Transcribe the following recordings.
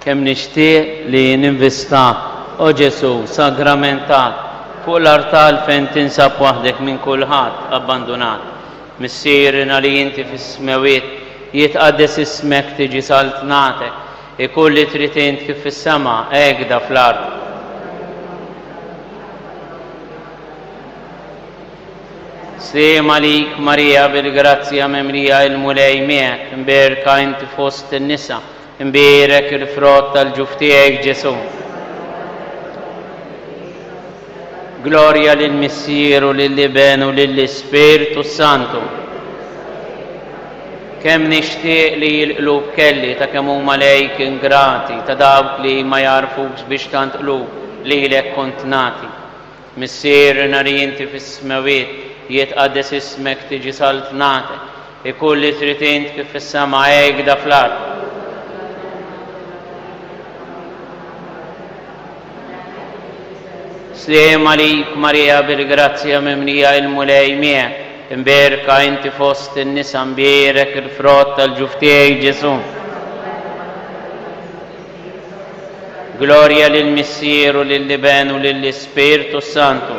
kemm nixtieq li ninvesta o Ġesu sagramentat fuq l-artal fejn tinsab waħdek minn kulħadd abbandonat. Missierna li inti fis-smawiet jitqaddes ismek tiġi saltnatek ikun li trid int kif fis-sema hekk fl-ard. Slim għalik Marija bil-grazzja memlija il-mulej miegħek, imberka inti fost in-nisa, imbierek il-frott tal-ġuf tiegħek Ġesu. Gloria lill-Missieru, lill-Iben u lill-Ispirtu Santu. Kemm nixtieq li l-qlub kelli ta' kemm huma lejk ingrati ta' dawk li ma jarfux biex tant qlub lilek kont nagħti. Missierna li inti fis-smawiet jitqaddes ismek tiġi saltnatek ikun li trid int kif fis-sema hekk fl-ard. Slim għalik Marija bil-grazzja memlija il-mulej miegħek, imberka inti fost in-nisa, imbierek il-frott tal-ġuf tiegħek Ġesu. Gloria lill-Missieru, lill-Iben u lill-Ispirtu Santu.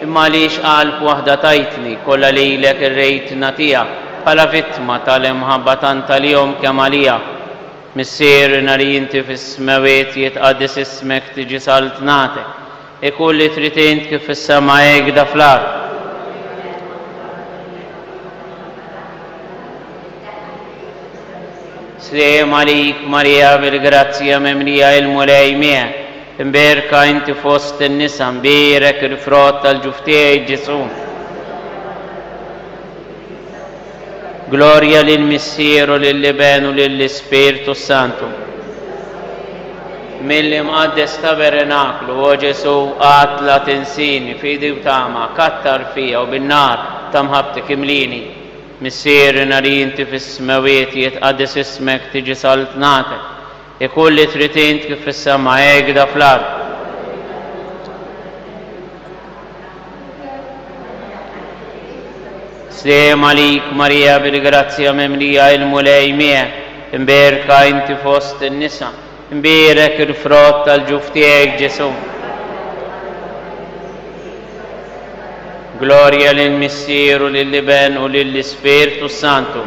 Imma għaliex qalb waħda tajtni kollha lilek ir-rejtna tiegħek bħala vittma tal-imħabba tant tal-jom kemm għalija. Missierna li inti fis-smawiet jitqaddes ismek tiġi saltnatek ikun li trid int kif fis-sema hekk fl-ard. Slim għalik Marija bil-grazzja memlija il-mulej miegħek, imberka inti fost in-nisa, imbierek il-frott tal-ġuf tiegħek Ġesu. Gloria lill-Missieru, lill-Iben u lill-Ispirtu Santu. Mill-imqaddes tabernaklu o Ġesu għatla tinsini fidi u tama kattar fija u bin-nar ta' mħabbtek imlini. Missierna li inti fis-smawiet jitqaddes ismek tiġi saltnatek ikun li trid int kif fis-sema hekk fl-ard. Slim għalik Marija bil-grazzja memlija il-mulej miegħek, imberka inti fost in-nisa, imbierek il-frott tal-ġuf tiegħek Ġesu. Gloria lill-Missieru, lill-Iben u lill-Ispirtu Santu.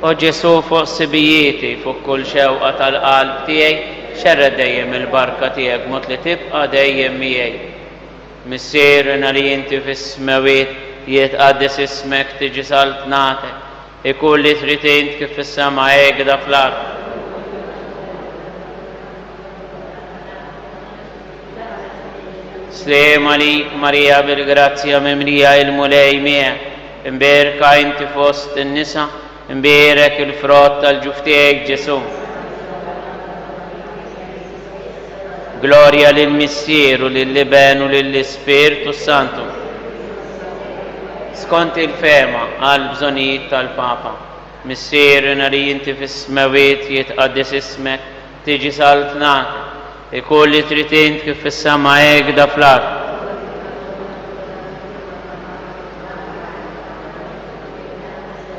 O Ġesu fuq sibijieti, fuq kull xewqa tal-qalb tiegħi, xerred dejjem il-barka tiegħek mod li tibqa' dejjem miegħi. Missierna li inti fis-smawiet jitqaddes ismek tiġi saltnatek ikun li trid int kif fis-sema hekk fl-ard. Slim għalik Marija bil-grazzja memlija il-mulej miegħek, imberka inti fost in-nisa, imbierek il-frott tal-ġuf tiegħek Ġesu. Gloria lill-Missieru, lill-Iben u lill-Ispirtu Santu. Skont il-fema għal bżonijiet tal-Papa, missierna li inti fis-smawiet jitqaddes ismek tiġi saltnatek ikun li trid int kif fis-sema hekk fl-ard.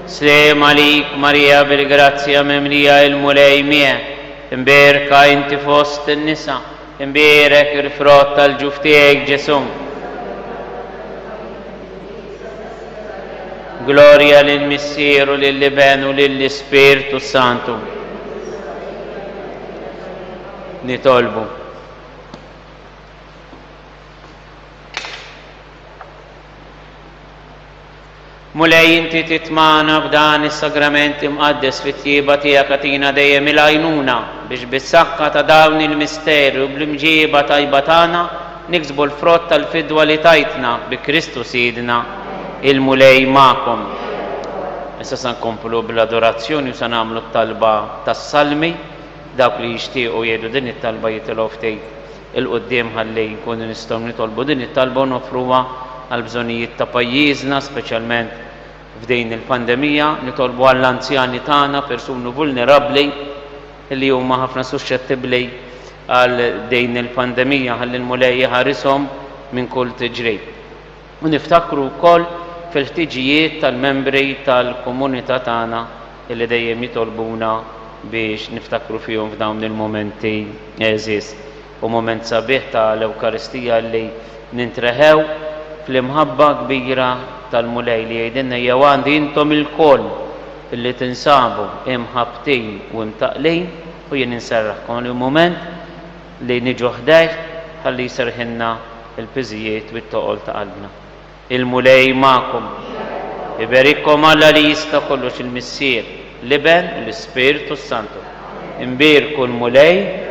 Slim għalik Marija bil-grazzja memlija il-mulej miegħek, imberka inti fost in-nisa, imbierek il-frott tal-ġuf tiegħek Ġesu. Gloria lill-Missieru, lill-Iben u lill-Ispirtu Santu. Nitolbu. Mulej inti titmana b'dan is-sagramenti mqaddes fit-tjieba tiegħek atina dejjem il-għajnuna biex bis-sakka ta' dawn il-misteri u bl-imġieba tajba tagħna niksbu l-frott tal-fidwa li tajtna bi Kristu Sidna il-mulej magħkom. Issa se nkomplu bl-adorazzjoni u se nagħmlu t-talba tas-salmi dawk li jixtiequ jgħidu din it-talba jitilgħu ftit il-qudiem ħalli nkunu nistgħu nitolbu din it-talba u nofruha għal bżonijiet ta' pajjiżna, speċjalment f'din il-pandemija, nitolbu għall-anzjani tagħna, persuni vulnerabbli li huma ħafna suscettibbli għal din il-pandemija ħalli l-mulej ħarishom minn kull tiġrid. U niftakru wkoll fil-ħtiġijiet tal-membri tal-komunità tagħna illi dejjem jitolbuna biex niftakru fihom f'dawn il-momenti eżis. U moment sabiħ tal-Ewkaristija li nintreħew fl-imħabba kbira tal-mulej li jgħidilna jew għandi intom il-koll illi tinsabu imħabtin u imtaqlin u jien inserraħkom il-moment li niġu ħdejh ħalli jserħinna il-piżijiet u t-toqol ta' qalbna. Il-mulej ma'kom. Iberikkom Alla li jista' kollox il-Missier, l-Iben u l-Ispiritu Santu. Imbirku l-mulej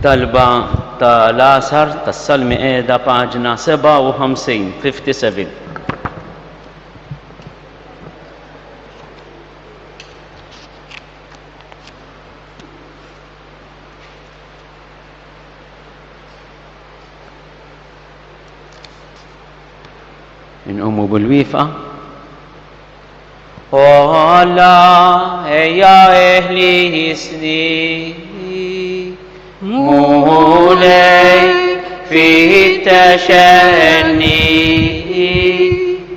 talba ta' Lasar tas-Salmi qiegħda paġna 57, 57. Inqumu bil-wifqa. O Alla, ejja eħli jisni mulej fi taxenni.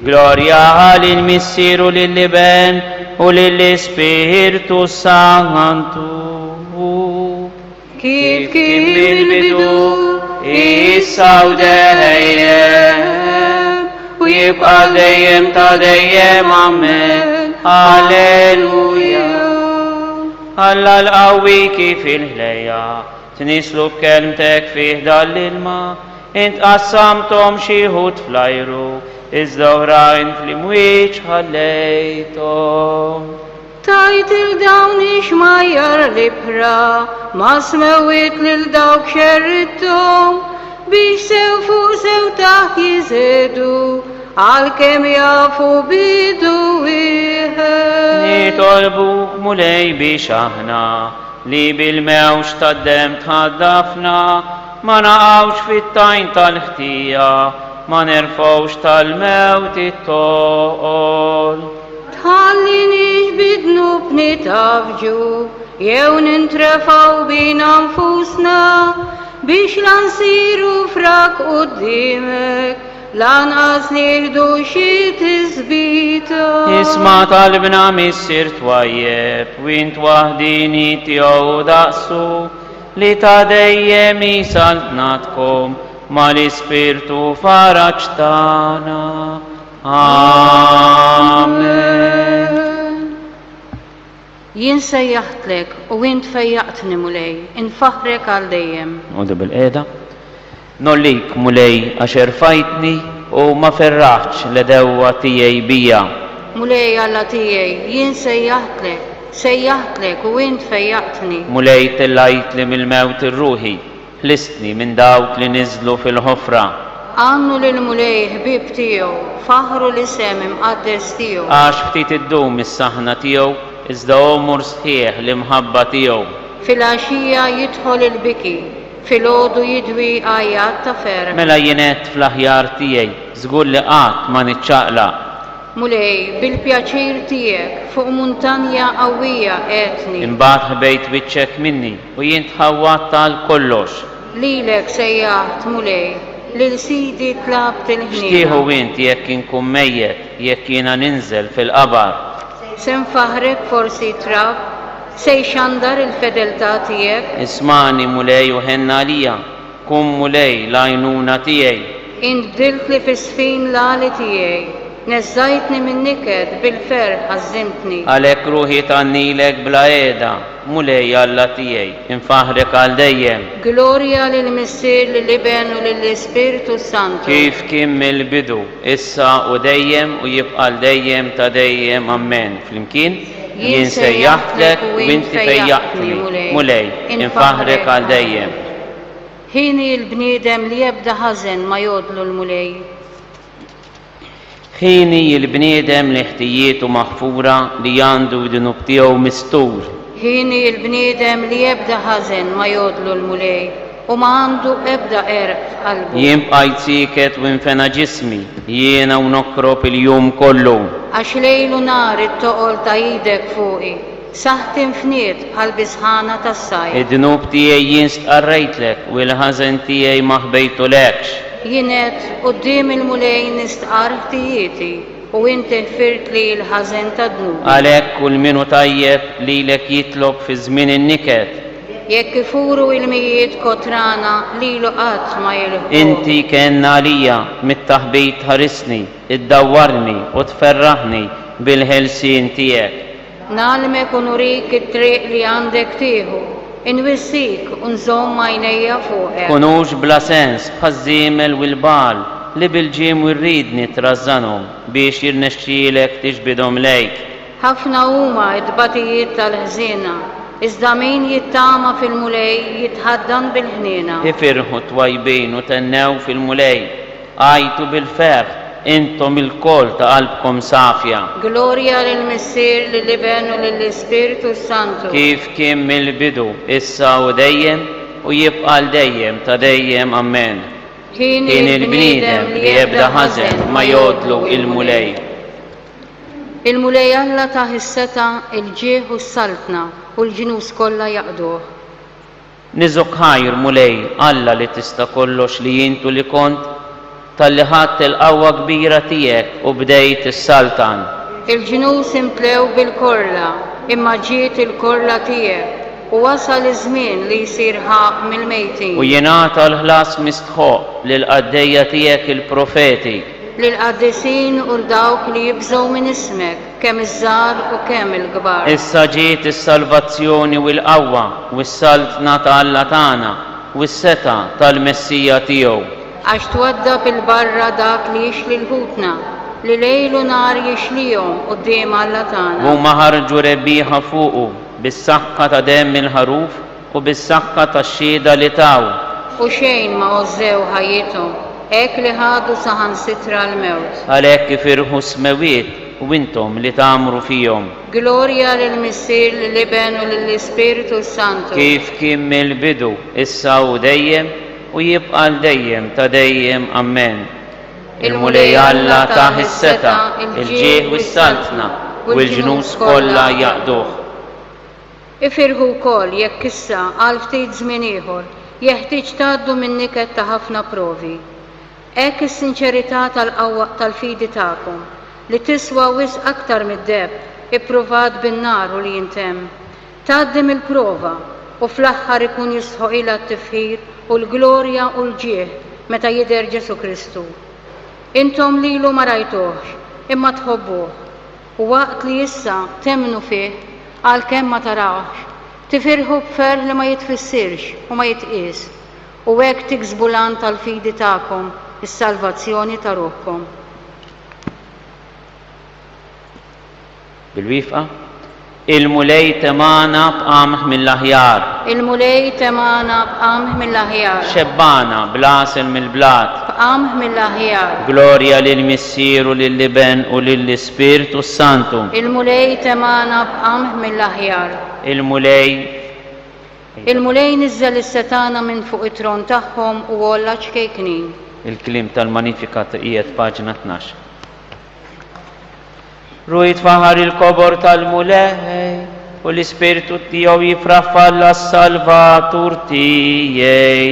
Gloria lill-Missieru lill-Iben u lill-Ispiritu Santu. Kif bil-bidu issa u dejjem u jibqa' dejjem ta' dejjem amen. Alleluja. Alla l-qawwi kif il-ħlejja tnislu b'kelmtek fih dal-ilma, int qassamthom xi ħud fl-ajru, iżda oħrajn fl-imwieġ ħallejthom. Tajt il-dawn ixmajjar libra, ma smewit lil dawk xerrithom, biex sew fuq sew taħt jiżedu, għalkemm jafu bidu wieħed. Nitolbuk mulej biex aħna li bil-mewx tad-dem tħaddafna, ma naqgħux fit-tajn tal-ħtija, ma nerfgħux tal-mewt it-toqol. Tħallinix bidnub nitafġu, jew nintrefgħu bina nfusna, biex la nsiru frak quddiemek, lanqas nieħdu xi tiżbita. Isma' talbna Missier twajjeb, u int waħdini tiegħu daqsu, li ta' dejjem isaltnatkom mal-Ispirtu faraġġ tagħna. Amen. Jien sejjaħtlek u int fejjaqtni mulej, infaħrek għal dejjem. Għodu bil-qiegħda. Nollik mulej għax irfajtni u ma ferraħx l-dewwa tiegħi bija. Mulej Alla tiegħi, jien sejjaħtlek sejjaħtlek u int fejjaqtni. Mulej tellajt li mill-mewt ir-ruħi, ħlistni minn dawk li niżlu fil-ħofra. Għannu lil-mulej ħbib tiegħu, faħru l-isem imqaddes tiegħu. Għax ftit iddum is-saħna tiegħu, iżda omur sħiħ l-imħabba tiegħu. Fil-għaxija jidħol il-biki, fil-għodu jidwi għajat ta' fer. Mela jienet fl-aħjar tiegħi, żgur li qatt ma niċċaqlaq. Mulej, bil-pjaċir tiegħek fuq muntanja qawwija qedni. Imbagħad ħbejt biċċek minni u jien tħawwat tal kollox. Lilek sejjaħt mulej, lil sidi tlabt Xtieħu il-ħniena. int jekk inkun mejjed, jekk jiena ninżel fil-qabar. Sem faħrek forsi trab, sej xandar il-fedeltà tiegħek. Ismani mulej u ħenna għalija, kun mulej l-għajnuna tiegħi. Int bdilt li fis-sfin l-għali tiegħi, neżżajtni minn niked bil-fer ħażintni. Għalhekk ruħi tannilek bla qiegħda, mulej Alla tiegħi, infaħrek għal dejjem. Glorja lill-Missier lill-Iben u lill-Ispiritu Santu. Kif kien mill-bidu, issa u dejjem u jibqa' dejjem ta' dejjem ammen. Flimkien jien sejjaħtlek u inti fejjaqtni, mulej, infaħrek għal dejjem. Ħini l-bniedem li jebda ħażen ma jodlu l-mulej. Ħini l-bniedem li ħtijietu maħfura li għandu d-dunub tiegħu mistur. Ħini l-bniedem li jebda ħażen ma jodlu l-mulej u ma għandu ebda erq f'qalbu. Jien bqajt siket u infena ġismi, jiena u nokrop il-jum kollu. Għax lejlu nar it-toqol ta' jidek fuqi, saħt infniet bħal bisħana tas-sajf. Id-dunub tiegħi jien stqarrejtlek u l-ħażen tiegħi ma ħbejtulekx. Jienet qudiem il-mulej nistqar ħtijieti u inti ħfirt li l-ħażen ta' dnubi. Għalhekk kull minu tajjeb lilek jitlob fi żmien in-niked. Jekk ifuru il-mijiet kotrana lilu qatt ma jilħu. Inti kenna għalija mit-taħbit ħarisni, iddawwarni u tferraħni bil-ħelsien tiegħek. Nalmek u nurik it-triq li għandek tieħu, inwissik u nżomm għajnejja fuqek. Kunux bla sens bħaż-żiemel u l-bal li bil-ġiem u rridni trażżanhom biex jirnexxielek tixbidhom lejk. Ħafna huma d-batijiet tal-ħżiena, iżda min jittama fil-mulej jitħaddan bil-ħniena. Ifirħu twajbin u tennew fil-mulej, għajtu bil-ferħ, intom il-kol ta' qalbkom safja. Glorja lill-Missier lill-Iben u lill-Ispiritu Santu. Kif kien mill-bidu, issa u dejjem u jibqa' dejjem ta' dejjem ammen. Kien Kien il-bniedem li jebda ħażen ma jodlu il-mulej. Il-mulej Alla ta' is-seta, il-ġieħ u s-saltna u l-ġinus kollha jaqduh. Niżok ħajr mulej Alla li tista' kollox li jintu li kont tal-li ħadd il-qawwa kbira tiegħek u bdejt is-saltan. Il-ġinus implew bil-korla, imma ġiet il-korla tiegħek u wasal iż-żmien li jsir ħaq mill-mejtin. U jingħata l-ħlas mistħoq lil qaddejja tiegħek il-profeti. Lil-qaddisin u l-dawk li jibżgħu minn ismek, kemm iż-żgħar u kemm il-kbar. Issa ġiet is-salvazzjoni u l-qawwa u s-saltna ta' Alla tagħna u s-seta tal-Messija tiegħu. Għax twaddab il-barra dak li jixli l-ħutna, li lejlu nar jixlihom quddiem Alla tagħna. Huma ħarġu rebbieħa fuqu bis-saħħa ta' demm il-ħaruf u bis-saħħa tax-xhieda li taw. U xejn ma ożew ħajjithom, hekk li ħadu saħansitra l-mewt. Għalhekk ifirħu smewiet u intom li tagħmru fihom. Glorja lill-Missier lill-Iben u lill-Ispiritu Santu. Kif kien mill-bidu, issa u dejjem u jibqa' dejjem ta' dejjem ammen. Il-mulej Alla ta' is-seta, il-ġieħ u s-saltna u l-ġnus kollha jaqduh. Ifirħu wkoll jekk issa għal ftit żmien ieħor jeħtieġ tgħaddu minn niked ta' ħafna provi. Hekk is-sinċerità tal-qawwa tal-fidi tagħkom li tiswa wisq aktar mid-debb ippruvat bin-nar u li jintemm. Tgħaddim il-prova u fl-aħħar ikun jisħoq ilha t-tifħir u l-glorja u l-ġieħ meta jidher Ġesu Kristu. Intom lilu ma rajtuhx imma tħobbuh u waqt li issa temmnu fih għalkemm ma tarawx, tifirħu b'ferħ li ma jitfissirx u ma jitqies u hekk tiksbu l-għan tal-fidi tagħkom, is-salvazzjoni ta' ruħkom. Bil-wifqa, Il-mulej temana b'qamħ mill-aħjar. Il-mulej temana b'qamħ mill-aħjar. Xebbana blasel mill-blat. B'qamħ mill-aħjar. Gloria lill-Missieru lill-Liben u lill-Spiritu Santu. Il-mulej temana b'qamħ mill-aħjar. Il-mulej nizzel is-setana minn fuq it-tron tagħhom u olla ċkejknin. Il-klim tal-Magnificat qiegħed paġna 12. Rujt faħar il-kobor tal-mulej u l-Ispiritu tiegħu jifraħfalla s-Salvatur tiegħi.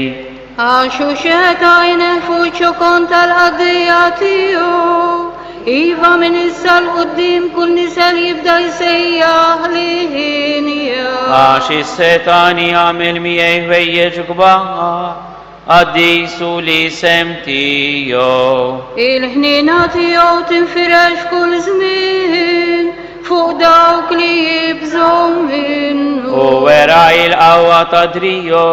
Għaxu xetajna fuq ċokon tal-qaddija tiegħu, iva minn issa l-qudiem kull nisel jibda jsejjaħ liħinja. Għax is-setani għamil miegħi ħwejjeġ kbar, għaddisu li sem tiegħu. Il-ħnina tiegħu tinfirex kull żmien fuq dawk li jibżgħu minnu. U wera il-qawwa ta' driju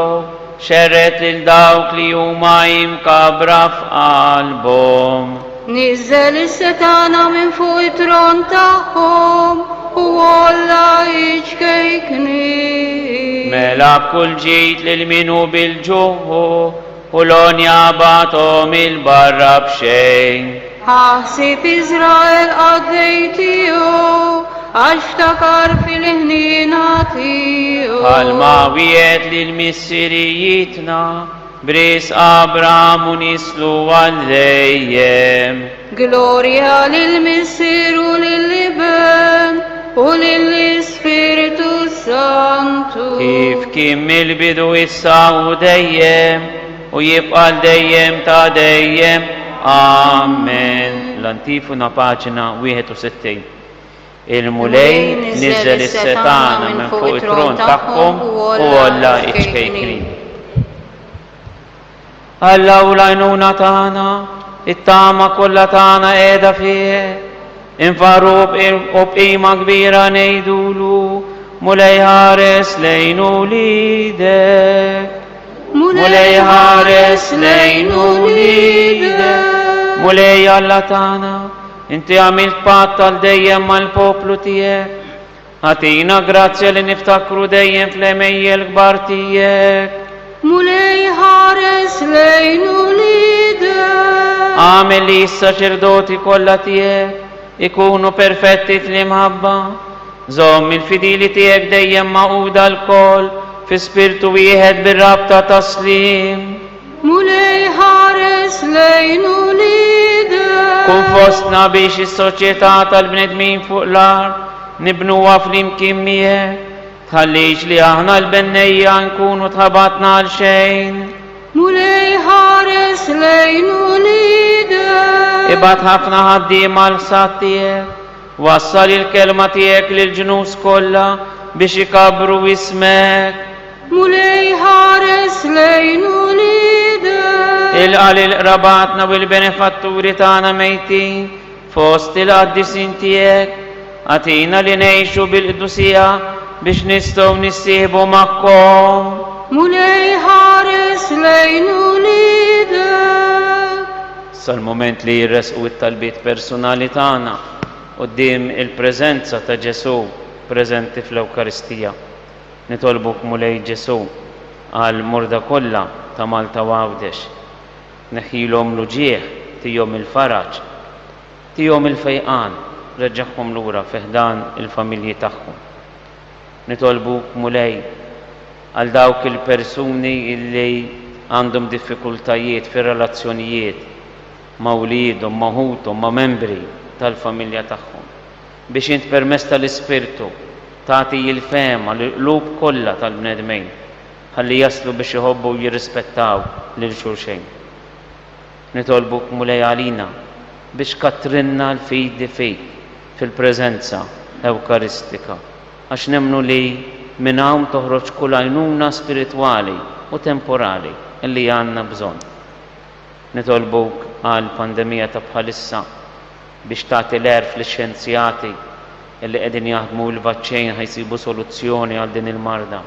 xerret lil dawk li huma jimkabra f'qalbhom. Nizzel is-setana minn fuq it-tron tagħhom u olla jiġkejkni. Mela kull ġid lil minu bil-ġuħu u l-onja batom il-barra b'xejn. Ħassib Iżrael għaddej tiegħu għax ftakar fil-ħnina tiegħu. Bħalma wiegħed lill-missirijietna bris Abraham u nislu għal dejjem. Gloria lill-Missieru lill-Liben u lill-Ispiritu Santu. Kif kien mill-bidu issa u dejjem u jibqa' dejjem ta' dejjem. Amen. L-antifona paġna 61. Il-mulej nizzel is-setana minn fuq it-tron tagħhom u olla iċkejknin. Alla u l-għajnuna tagħna, it-tama kollha tagħna qiegħda fih. Infaru b'qima kbira ngħidulu mulej ħares lejn ulidek. Mulej ħares lejn ulidek. Mulej Alla tagħna, inti għamilt patt tal dejjem mal-poplu tiegħek. Ħatina grazzja li niftakru dejjem fl-emejjel kbar tiegħek. Mulej ħares lejn ulidek. Għamel li s-saċerdoti kollha tiegħek ikunu perfetti fl-imħabba. Żomm il-fidili tiegħek dejjem maquda l-koll fi spirtu wieħed bir-rabta taslim. Mulej ħares lejn ulidek. Kun fostna biex is-soċjetà tal-bnedmin fuq l-art nibnuha flimkien miegħek. Tħallix li aħna l-bennejja nkunu tħabatna għal xejn. Mulej ħares lejn ulidek. Ibad ħafna ħaddiema l-ħsad tiegħek. Wassal il-kelma tiegħek lill-ġnus kollha biex ikabru ismek. Mulej ħares lejn ulidek. Il-qal il-qrabatna u l-benefatturi tagħna mejtin fost il-qaddisin tiegħek. Għatina li ngħixu bil-qdusija biex nistgħu nissieħbu magħkom. Mulej ħares lejn ulidek. Sal-moment li jirresqu it-talbiet personali tagħna quddiem il-preżenza ta' Ġesu preżenti fl-Ewkaristija. Nitolbuk mulej Ġesu għal murda kollha ta' Malta u Għawdex. Neħilhom l-uġieħ, tihom il-faraġ, tihom il-fejqan, reġġaħhom lura fiħdan il-familji tagħhom. Nitolbuk mulej għal dawk il-persuni illi għandhom diffikultajiet fir-relazzjonijiet ma' wliedhom, ma' ħuthom, ma' membri tal-familja tagħhom. Biex int permezz tal-Ispirtu tagħti il-fehma l-qlub kollha tal-bnedmin ħalli jaslu biex iħobbu u jirrispettaw lil xulxejn. Nitolbuk mulej għalina biex katrinna l-fidi fik fil-preżenza ewkaristika għax nemnu li minn hawn toħroġ kull għajnuna spiritwali u temporali li għandna bżonn. Nitolbuk għal pandemija ta' bħalissa biex tagħti l-erf lix-xjenzjati illi qegħdin jaħdmu l-vaċċin ħajsibu soluzzjoni għal din il-marda.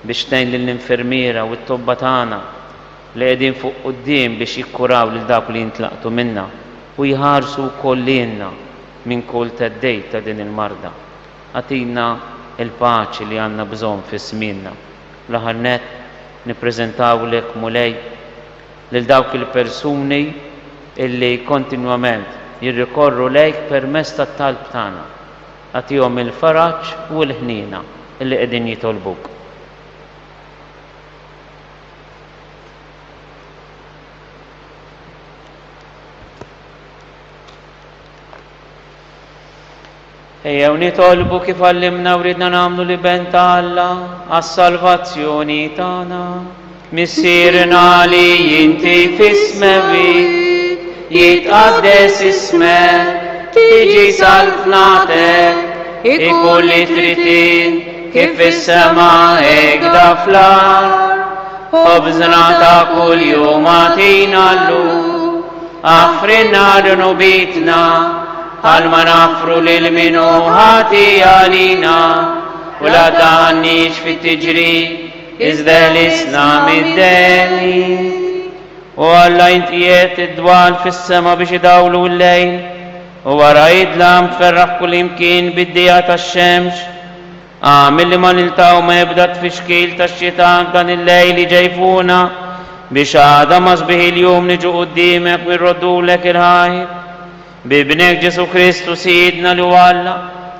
Biex tgħin lill-infermiera u t-tobba tagħna li qegħdin fuq quddiem biex jikkuraw lil dawk li jintlaqtu minna u jħarsu wkoll lilna minn kull teddej ta' din il-marda. Atina il-paċi li għanna bżon fi sminna. L-aħħar nett nippreżentaw lek mulej lil dawk il-persuni illi kontinwament jirrikorru lejk permezz tat-talb tagħna. Għatihom il-faraġġ u l-ħnina illi qegħdin jitolbuk. Ejjew nitolbu kif għallimna u ridna nagħmlu li ben ta' Alla għas-salvazzjoni tagħna. Missierna li jinti fis-smawi jitqaddes ismek, tiġi salvnatek, ikun li tritin kif fis-sema hekk da fl-ard. Ħobżna ta' kuljum għatina llum, aħfrinna dunubitna għal ma nafru lil minu ħati għalina, u la dannix fit-tiġri iżda l-isna mid-deni. U Alla jintijiet id-dwal fis-sema biex idawlu l-lejl, u wara jidlam tferraħ kull imkien bid-dija tax-xemx. Għamil li ma niltaw ma jibda tfixkil tax-xitan dan il-lejl li ġejfuna, biex għada ma sbiħ il-jum niġu qudiemek u jirroddulek il-ħajb. Bibnek Ġesu Kristu Sidna li Alla,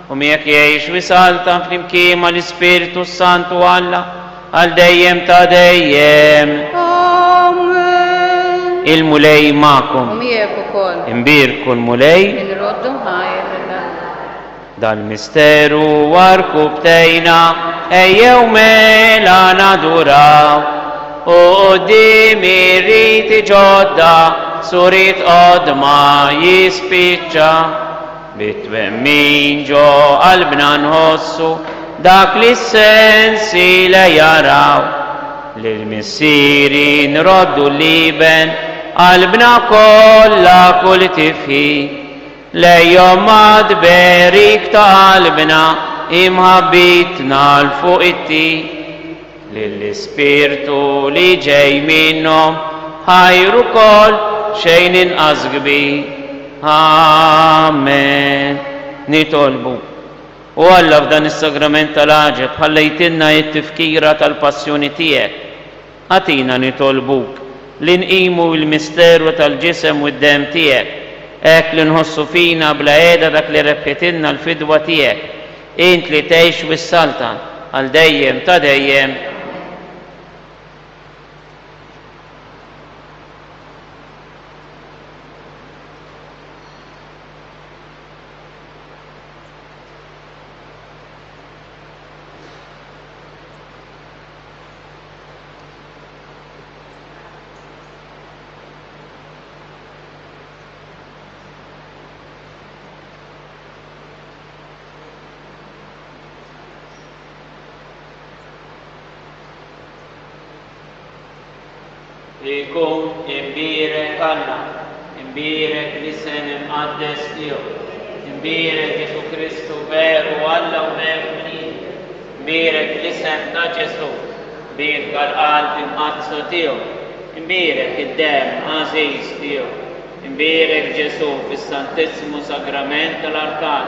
u miegħek jgħix wisaltan flimkien ma l-Ispiritu Santu Alla, għal dejjem ta' dejjem. Amen. Il-mulej ma'kom. U miegħek ukoll. Imbirku l-mulej. Inroddu ħajr dal-misteru warku btejna, ejjew mela naduraw, u qudiem ir-riti ġodda, surit qodma jispiċċa, bit-twemmin ġo qalbna nħossu dak li s-sensi le jaraw, lil-missieri nroddu l-liben qalbna kollha kull tifħi, lejhom madberik ta' qalbna imħabbitna l-fuq it-tih, lill-Ispirtu li ġej minnhom ħajru kol xejn inqas kbir. Amen. Nitolbu. U Alla f'dan is-sagrament tal-ħaġeb ħallejtilna t-tifkira tal-passjoni tiegħek. Għatina nitolbuk li nqimu l-misteru tal-ġisem u d-dem tiegħek, hekk li nħossu fina bla qiegħda dak li rebħitilna l-fidwa tiegħek, int li tgħix wis-saltan għal dejjem ta' dejjem. Ikun imbirek Alla, imbirek l-isem imqaddes tiegħu, imbirek Ġesu Kristu veru Alla u veru min, imbirek l-isem ta' Ġesu, imbirek għal-qalb imqadsu tiegħu, imbirek id-dem għażiż tiegħu, imbirek Ġesu fis-Santissimu Sagrament tal-Arkan,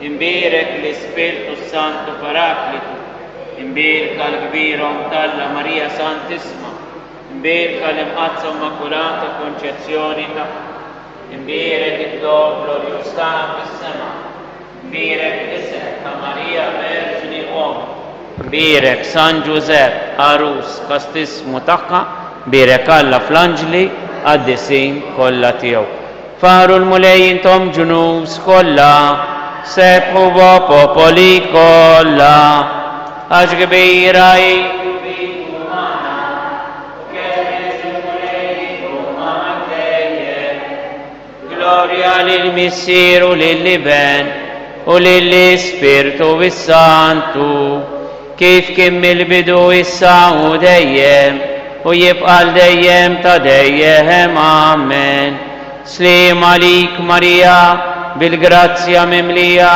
imbirek l-Ispirtu Santu Paraklitu, imbirek għal-kbirhom tal-Alla Marija Santissima, imbirek l-imqazza Immakulata Konċezzjoni tagħha, imbirek id-dom glorjuż tagħha fis-sema, imbirek l-isem ta' Marija Verġini Uom, imbirek San Giuseppe Arus kastismu tagħha, imbirek Alla fl-anġli għad-disin kollha tiegħu. Faru l-mulej intom ġunus kollha, sebħu popoli kollha, għax kbira gloria lill-Missieru lill-Liben u lill-Ispirtu bis-Santu, kif kien mill-bidu issa u dejjem u jibqa' dejjem ta' dejjem. Amen. Slim għalik Marija, bil-grazzja mimlija,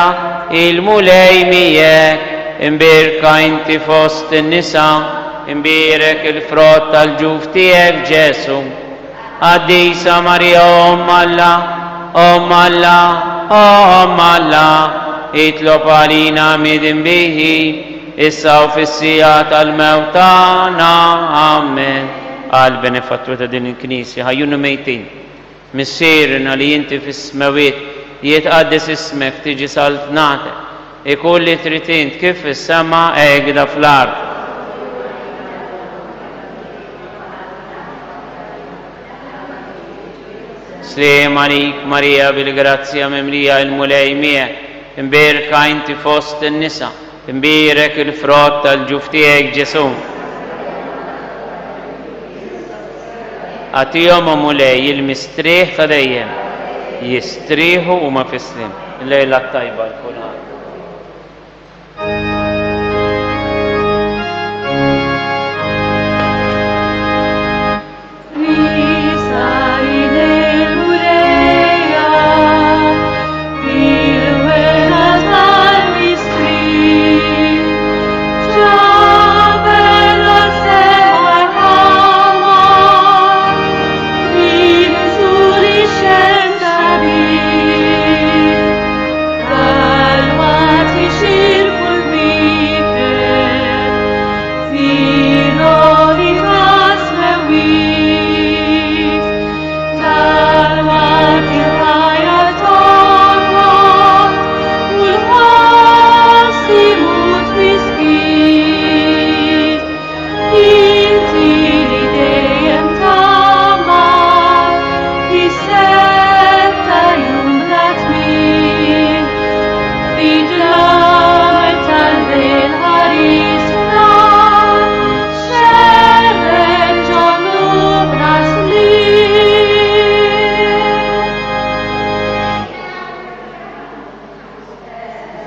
il-mulej miegħek, imbirka inti fost in-nisa, imbirek il-frott tal-ġuf tiegħek Ġesu. Qaddisa Marija Om Alla, itlob għalina midin bihi, issa u fis-sija tal-mewtana. Amen. Għal benefattur ta' din il-Knisja, ħajjunu mejtin. Missierna li jinti fis-smawiet, jitqaddis ismek, tiġi saltnatek. Ikun li trid int kif fis-sema hekk fl-ard. Sliem għalik Marija bil-grazzja mimlija il-mulej miegħek, imbirka inti fost in-nisa, imbirek il-frott tal-ġuf tiegħek Ġesu. Għatihom u mulej il-mistrieħ ta' dejjem, jistrieħu huma fis-slim. Il-lejla tajba l-kulħadd.